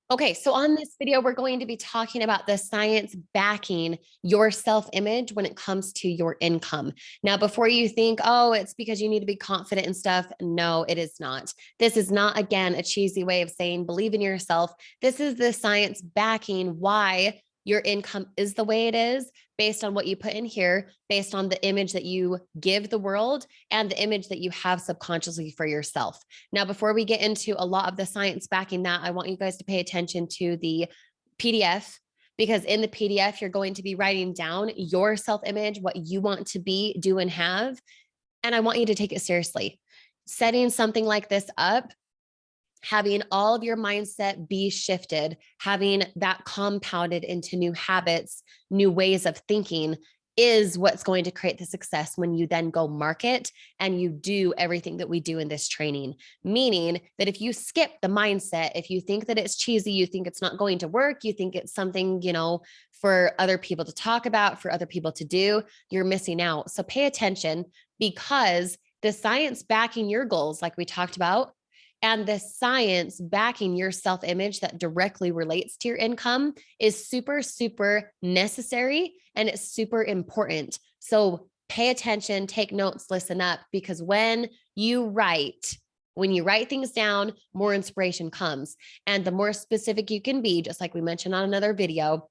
Okay, so on this video, we're going to be talking about the science backing your self-image when it comes to your income. Now, before you think, oh, it's because you need to be confident and stuff, no, it is not. This is not, again, a cheesy way of saying believe in yourself. This is the science backing why your income is the way it is based on what you put in here, based on the image that you give the world and the image that you have subconsciously for yourself. Now, before we get into a lot of the science backing that, I want you guys to pay attention to the PDF, because in the PDF, you're going to be writing down your self image, what you want to be, do, and have. And I want you to take it seriously. Setting something like this up, having all of your mindset be shifted, having that compounded into new habits, new ways of thinking is what's going to create the success when you then go market and you do everything that we do in this training. Meaning that if you skip the mindset, if you think that it's cheesy, you think it's not going to work, you think it's something, for other people to talk about, for other people to do, you're missing out. So pay attention, because the science backing your goals, like we talked about, and the science backing your self image that directly relates to your income is super, super necessary, and it's super important. So pay attention, take notes, listen up, because when you write things down, more inspiration comes. And the more specific you can be, just like we mentioned on another video,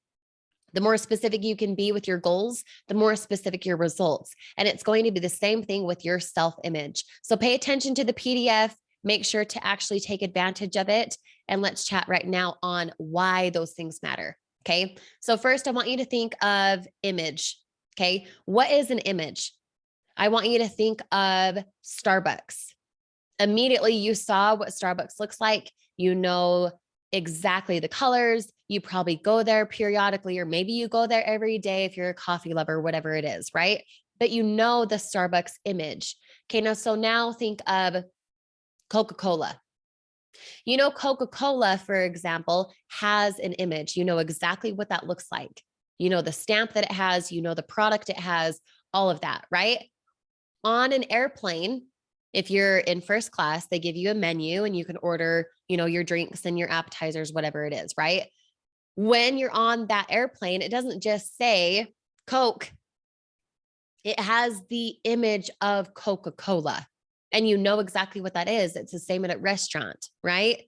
the more specific you can be with your goals, the more specific your results. And it's going to be the same thing with your self image. So pay attention to the PDF. Make sure to actually take advantage of it. And let's chat right now on why those things matter. Okay. So, first, I want you to think of image. Okay. What is an image? I want you to think of Starbucks. Immediately, you saw what Starbucks looks like. You know exactly the colors. You probably go there periodically, or maybe you go there every day if you're a coffee lover, whatever it is, right? But you know the Starbucks image. Okay. Now think of Coca-Cola. Coca-Cola, for example, has an image. You know exactly what that looks like. You know the stamp that it has, you know the product it has, all of that, right? On an airplane, if you're in first class, they give you a menu and you can order, your drinks and your appetizers, whatever it is, right? When you're on that airplane, it doesn't just say Coke. It has the image of Coca-Cola. And you know exactly what that is. It's the same at a restaurant, right?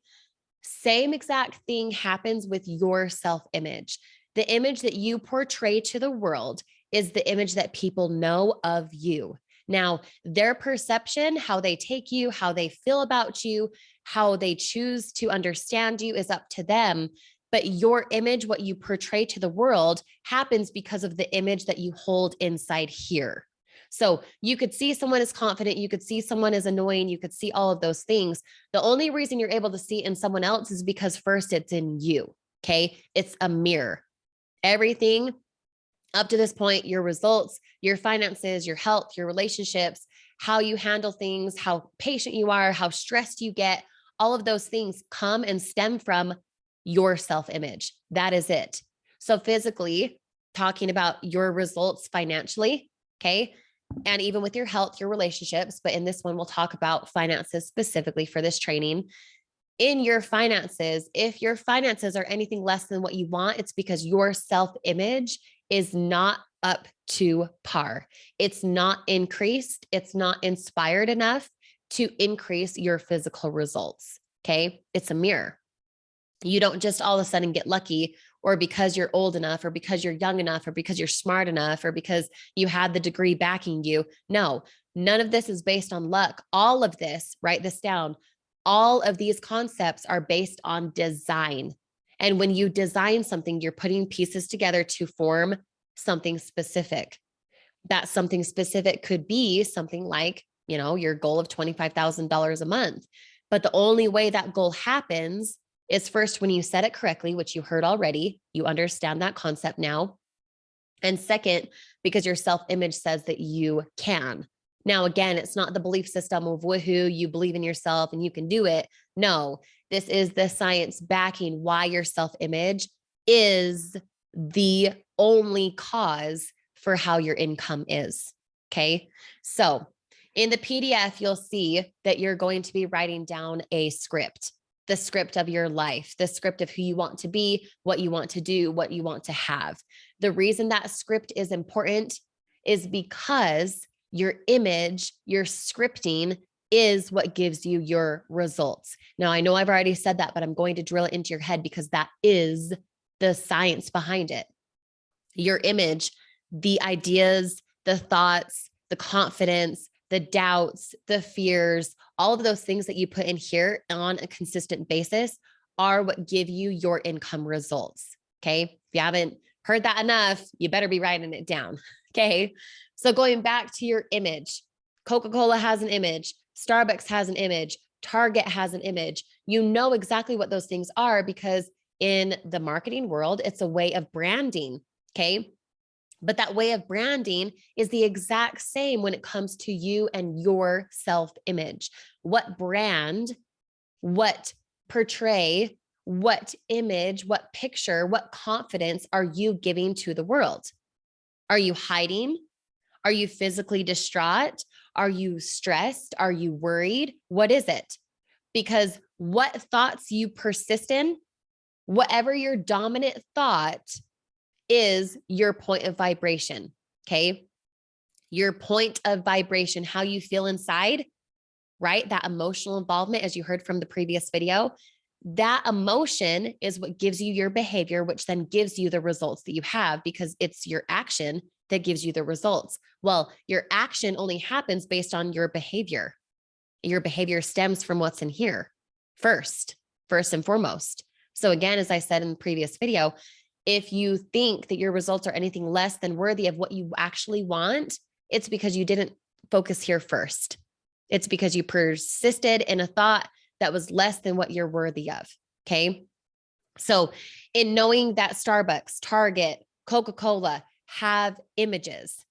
Same exact thing happens with your self-image. The image that you portray to the world is the image that people know of you. Now, their perception, how they take you, how they feel about you, how they choose to understand you is up to them. But your image, what you portray to the world, happens because of the image that you hold inside here. So you could see someone as confident, you could see someone as annoying, you could see all of those things. The only reason you're able to see it in someone else is because first it's in you. Okay. It's a mirror. Everything up to this point, your results, your finances, your health, your relationships, how you handle things, how patient you are, how stressed you get, all of those things come and stem from your self image. That is it. So, physically, talking about your results financially, okay, and even with your health, your relationships, but in this one, we'll talk about finances specifically for this training. In your finances, if your finances are anything less than what you want, it's because your self image is not up to par. It's not increased, it's not inspired enough to increase your physical results. Okay. It's a mirror. You don't just all of a sudden get lucky, or because you're old enough, or because you're young enough, or because you're smart enough, or because you had the degree backing you. No, none of this is based on luck. All of this, write this down. All of these concepts are based on design. And when you design something, you're putting pieces together to form something specific. That something specific could be something like, your goal of $25,000 a month. But the only way that goal happens is first when you set it correctly, which you heard already, you understand that concept now. And second, because your self-image says that you can. Now, again, it's not the belief system of woohoo, you believe in yourself and you can do it. No, this is the science backing why your self-image is the only cause for how your income is. Okay. So in the PDF, you'll see that you're going to be writing down a script. the script of your life, the script of who you want to be, what you want to do, what you want to have. The reason that script is important is because your image, your scripting is what gives you your results. Now, I know I've already said that, but I'm going to drill it into your head because that is the science behind it. Your image, the ideas, the thoughts, the confidence, the doubts, the fears, all of those things that you put in here on a consistent basis are what give you your income results. Okay. If you haven't heard that enough, you better be writing it down. Okay. So going back to your image, Coca-Cola has an image, Starbucks has an image, Target has an image. You know exactly what those things are because in the marketing world, it's a way of branding. Okay. But that way of branding is the exact same when it comes to you and your self-image. What brand, what portray, what image, what picture, what confidence are you giving to the world? Are you hiding? Are you physically distraught? Are you stressed? Are you worried? What is it? Because what thoughts you persist in, whatever your dominant thought is your point of vibration. Okay. Your point of vibration, how you feel inside, right? That emotional involvement, as you heard from the previous video, that emotion is what gives you your behavior, which then gives you the results that you have because it's your action that gives you the results. Well, your action only happens based on your behavior. Your behavior stems from what's in here first and foremost. So again, as I said in the previous video, if you think that your results are anything less than worthy of what you actually want, it's because you didn't focus here first. It's because you persisted in a thought that was less than what you're worthy of. Okay. So in knowing that Starbucks, Target, Coca-Cola have images,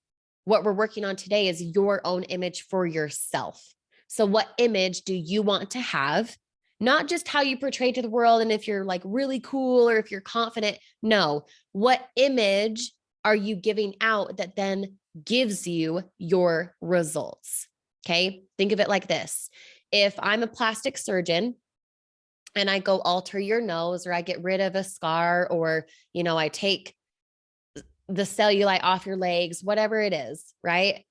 what we're working on today is your own image for yourself. So what image do you want to have? Not just how you portray to the world and if you're like really cool or if you're confident. No, what image are you giving out that then gives you your results? Okay. Think of it like this. If I'm a plastic surgeon and I go alter your nose or I get rid of a scar or, I take the cellulite off your legs, whatever it is, right?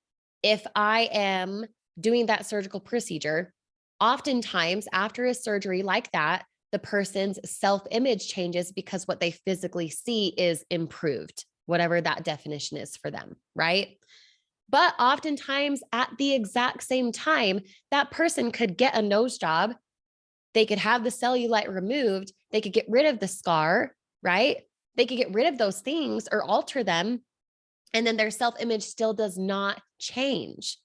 If I am doing that surgical procedure, oftentimes after a surgery like that, the person's self-image changes because what they physically see is improved, whatever that definition is for them, right? But oftentimes at the exact same time, that person could get a nose job. They could have the cellulite removed. They could get rid of the scar, right? They could get rid of those things or alter them. And then their self-image still does not change.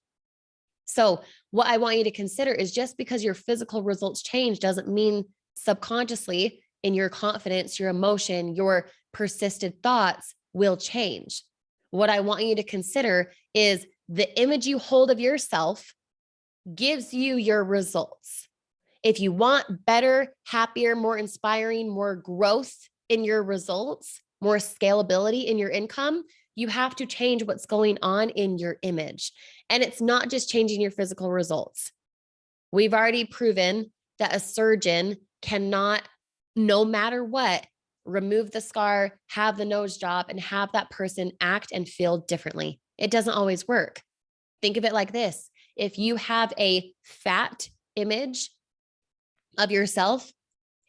So what I want you to consider is just because your physical results change doesn't mean subconsciously in your confidence, your emotion, your persisted thoughts will change. What I want you to consider is the image you hold of yourself gives you your results. If you want better, happier, more inspiring, more growth in your results, more scalability in your income, you have to change what's going on in your image. And it's not just changing your physical results. We've already proven that a surgeon cannot, no matter what, remove the scar, have the nose job, and have that person act and feel differently. It doesn't always work. Think of it like this. If you have a fat image of yourself,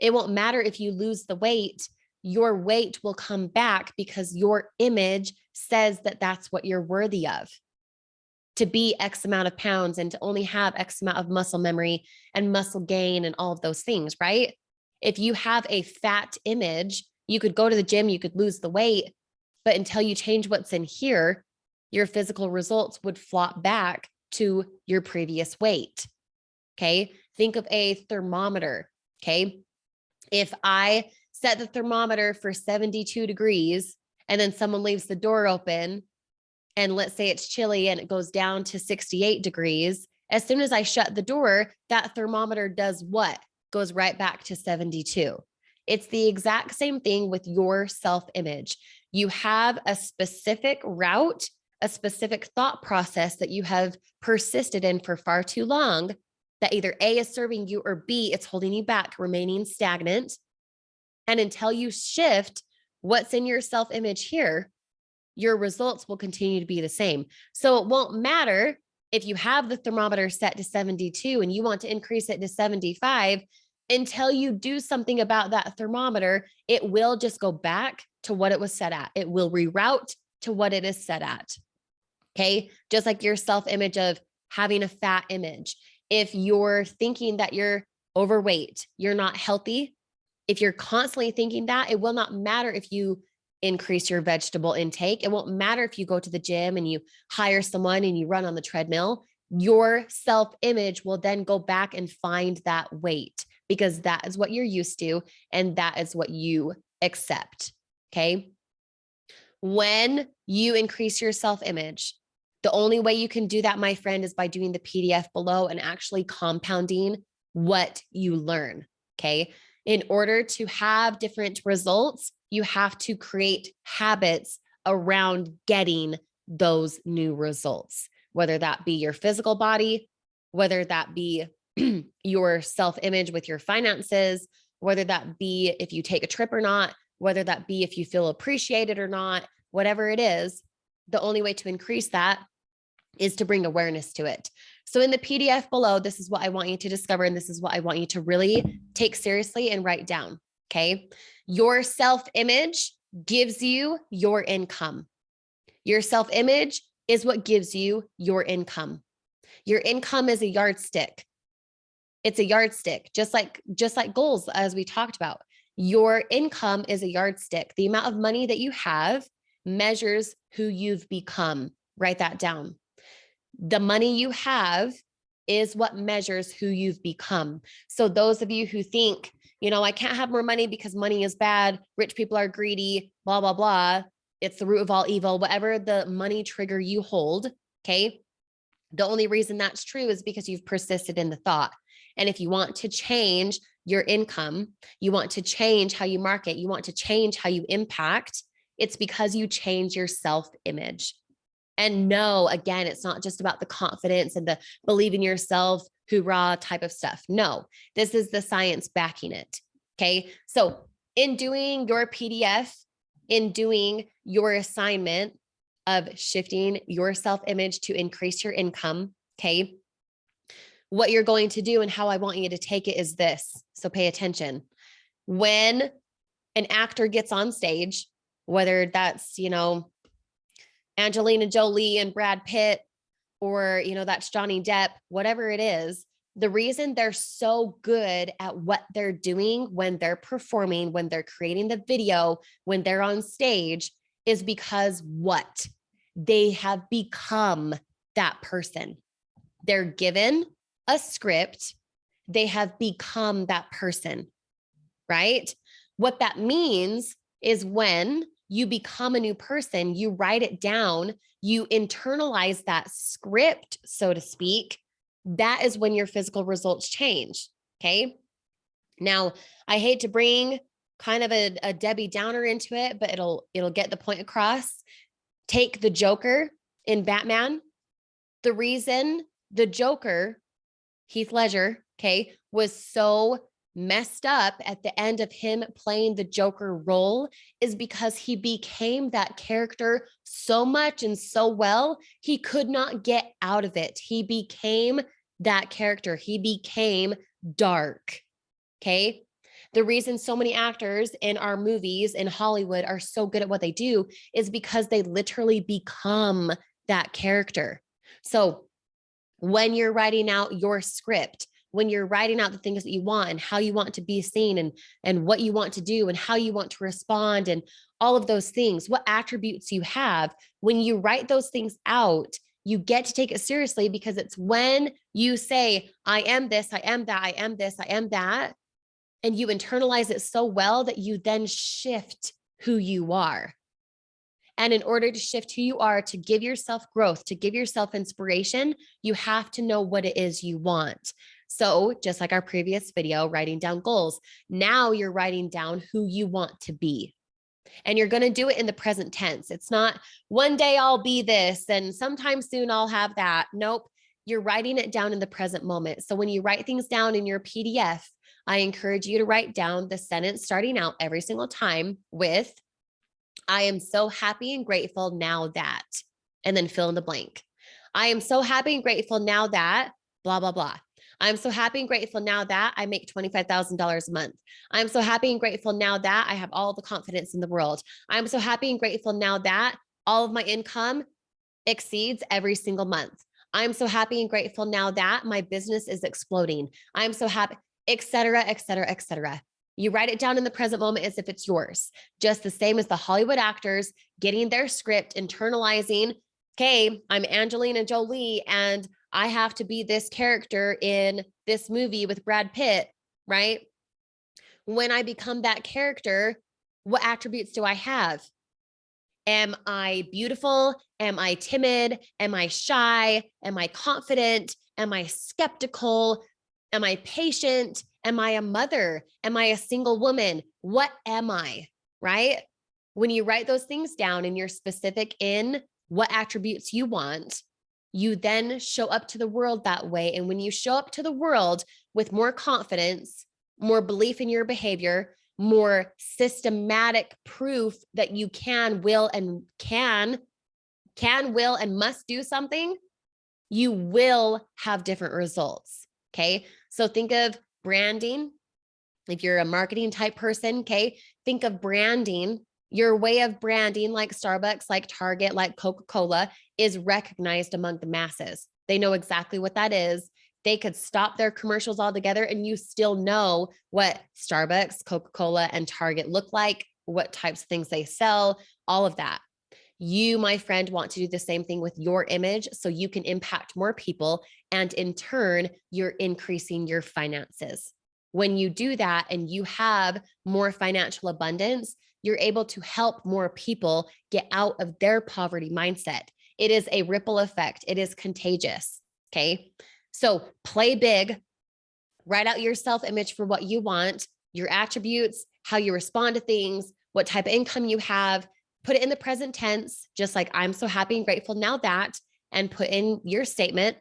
it won't matter if you lose the weight. Your weight will come back because your image says that that's what you're worthy of. To be X amount of pounds and to only have X amount of muscle memory and muscle gain and all of those things, right? If you have a fat image, you could go to the gym, you could lose the weight, but until you change what's in here, your physical results would flop back to your previous weight. Okay. Think of a thermometer. Okay. If I set the thermometer for 72 degrees and then someone leaves the door open and let's say it's chilly and it goes down to 68 degrees, as soon as I shut the door, that thermometer does what? Goes right back to 72. It's the exact same thing with your self-image. You have a specific route, a specific thought process that you have persisted in for far too long that either A is serving you or B, it's holding you back, remaining stagnant. And until you shift what's in your self-image here, your results will continue to be the same. So it won't matter if you have the thermometer set to 72 and you want to increase it to 75, until you do something about that thermometer, it will just go back to what it was set at. It will reroute to what it is set at. Okay. Just like your self-image of having a fat image. If you're thinking that you're overweight, you're not healthy, if you're constantly thinking that, it will not matter if you increase your vegetable intake. It won't matter if you go to the gym and you hire someone and you run on the treadmill. Your self-image will then go back and find that weight because that is what you're used to and that is what you accept. Okay. When you increase your self-image, the only way you can do that, my friend, is by doing the PDF below and actually compounding what you learn. Okay. In order to have different results, you have to create habits around getting those new results, whether that be your physical body, whether that be your self-image with your finances, whether that be if you take a trip or not, whether that be if you feel appreciated or not, whatever it is, the only way to increase that is to bring awareness to it. So in the PDF below, this is what I want you to discover, and this is what I want you to really take seriously and write down. Okay. Your self-image gives you your income. Your self-image is what gives you your income. Your income is a yardstick. It's a yardstick, just like goals, as we talked about. Your income is a yardstick. The amount of money that you have measures who you've become. Write that down. The money you have is what measures who you've become. So those of you who think, I can't have more money because money is bad, rich people are greedy, blah, blah, blah. It's the root of all evil, whatever the money trigger you hold. Okay. The only reason that's true is because you've persisted in the thought. And if you want to change your income, you want to change how you market, you want to change how you impact, it's because you change your self-image. And no, again, it's not just about the confidence and the believe in yourself, hoorah type of stuff. No, this is the science backing it. Okay. So in doing your PDF, in doing your assignment of shifting your self-image to increase your income, okay, what you're going to do and how I want you to take it is this. So pay attention. When an actor gets on stage, whether that's, Angelina Jolie and Brad Pitt, or, that's Johnny Depp, whatever it is, the reason they're so good at what they're doing when they're performing, when they're creating the video, when they're on stage, is because what? They have become that person. They're given a script. They have become that person, right? What that means is when you become a new person, you write it down, you internalize that script, so to speak. That is when your physical results change. Okay. Now, I hate to bring kind of a Debbie Downer into it, but it'll get the point across. Take the Joker in Batman. The reason the Joker, Heath Ledger, okay, was so messed up at the end of him playing the Joker role is because he became that character so much and so well, he could not get out of it. He became that character. He became dark. Okay. The reason so many actors in our movies in Hollywood are so good at what they do is because they literally become that character. So when you're writing out your script, when you're writing out the things that you want and how you want to be seen and what you want to do and how you want to respond and all of those things, what attributes you have, when you write those things out, you get to take it seriously because it's when you say, I am this, I am that, I am this, I am that, and you internalize it so well that you then shift who you are. And in order to shift who you are, to give yourself growth, to give yourself inspiration, you have to know what it is you want. So just like our previous video, writing down goals, now you're writing down who you want to be. And you're going to do it in the present tense. It's not one day I'll be this and sometime soon I'll have that. Nope. you're writing it down in the present moment. So when you write things down in your PDF, I encourage you to write down the sentence starting out every single time with, I am so happy and grateful now that, and then fill in the blank. I am so happy and grateful now that blah, blah, blah. I'm so happy and grateful now that I make $25,000 a month. I'm so happy and grateful now that I have all the confidence in the world. I'm so happy and grateful now that all of my income exceeds every single month. I'm so happy and grateful now that my business is exploding. I'm so happy, et cetera, et cetera, et cetera. You write it down in the present moment as if it's yours, just the same as the Hollywood actors getting their script, internalizing, okay, I'm Angelina Jolie and I have to be this character in this movie with Brad Pitt, right? When I become that character, what attributes do I have? Am I beautiful? Am I timid? Am I shy? Am I confident? Am I skeptical? Am I patient? Am I a mother? Am I a single woman? What am I? Right? When you write those things down and you're specific in what attributes you want, you then show up to the world that way. And when you show up to the world with more confidence, more belief in your behavior, more systematic proof that you will and must do something, you will have different results. Okay. So think of branding. If you're a marketing type person, okay, think of branding. Your way of branding, like Starbucks, like Target, like Coca-Cola, is recognized among the masses. They know exactly what that is. They could stop their commercials altogether and you still know what Starbucks, Coca-Cola, and Target look like, what types of things they sell, all of that. You, my friend, want to do the same thing with your image so you can impact more people. And in turn, you're increasing your finances. When you do that and you have more financial abundance, you're able to help more people get out of their poverty mindset. It is a ripple effect. It is contagious. Okay. So play big, write out your self-image for what you want, your attributes, how you respond to things, what type of income you have, put it in the present tense, just like I'm so happy and grateful now that, and put in your statement.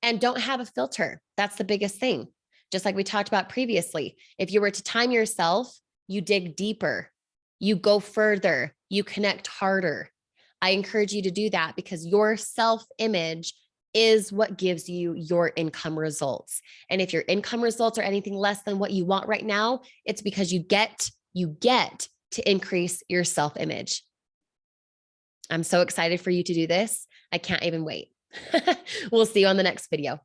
And don't have a filter. That's the biggest thing. Just like we talked about previously, if you were to time yourself, you dig deeper, you go further, you connect harder. I encourage you to do that because your self-image is what gives you your income results. And if your income results are anything less than what you want right now, it's because you get to increase your self-image. I'm so excited for you to do this. I can't even wait. We'll see you on the next video.